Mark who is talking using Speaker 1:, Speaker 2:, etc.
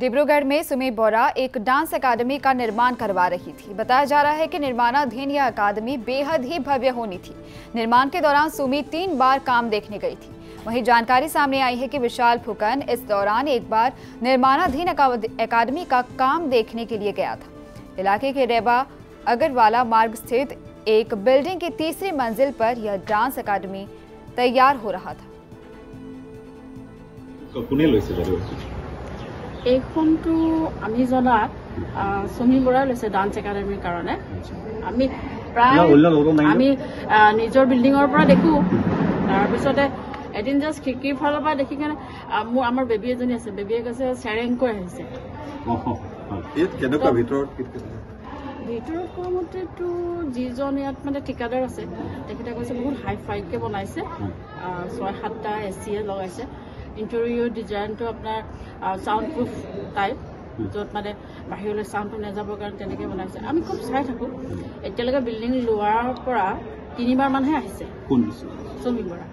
Speaker 1: डिब्रूगढ़ में सुमी बोरा एक dance academy का निर्माण करवा रही थी। बताया जा रहा है कि निर्माणाधीन यह अकादमी बेहद ही भव्य होनी थी। निर्माण के दौरान सुमी 3 बार काम देखने गई थी। वहीं जानकारी सामने आई है कि विशाल फुकन इस दौरान एक बार निर्माणाधीन अकादमी का काम देखने के लिए गया था। इलाके के रेबा अगरवाला मार्ग स्थित एक बिल्डिंग की 3री मंजिल पर यह डांस अकादमी तैयार हो रहा था।
Speaker 2: এইখনটো আমি জনাত সুমি বৰা লৈছে ডান্স একাডেমিৰ কাৰণে আমি প্ৰায় আমি নিজৰ বিল্ডিঙৰ পৰা দেখো তাৰপিছতে এদিন জাষ্ট খিৰিকীৰ ফালৰ পৰা দেখি কেনে আমাৰ বেবী এজনী আছে বেবীয়ে কৈছে চেৰেংকৈ আহিছে
Speaker 3: কেনেকুৱা ভিতৰত
Speaker 2: কোৱামতেতো যিজন ইয়াত মানে ঠিকাদাৰ আছে তেখেতে কৈছে বহুত হাই ফাইকে বনাইছে 6-7টা এচিয়ে লগাইছে इंटेरियर डिजाइन तो अपना साउंड प्रूफ टाइप जो माने बाहिरলৈ साउंड নেযাবৰ কাৰণে তেনেকৈ বনাইছে আমি খুব চাই থাকো এতিয়ালৈকে বিল্ডিং লোৱাৰ পৰা 3 বাৰ মানহে আহিছে কোন সুমি বৰা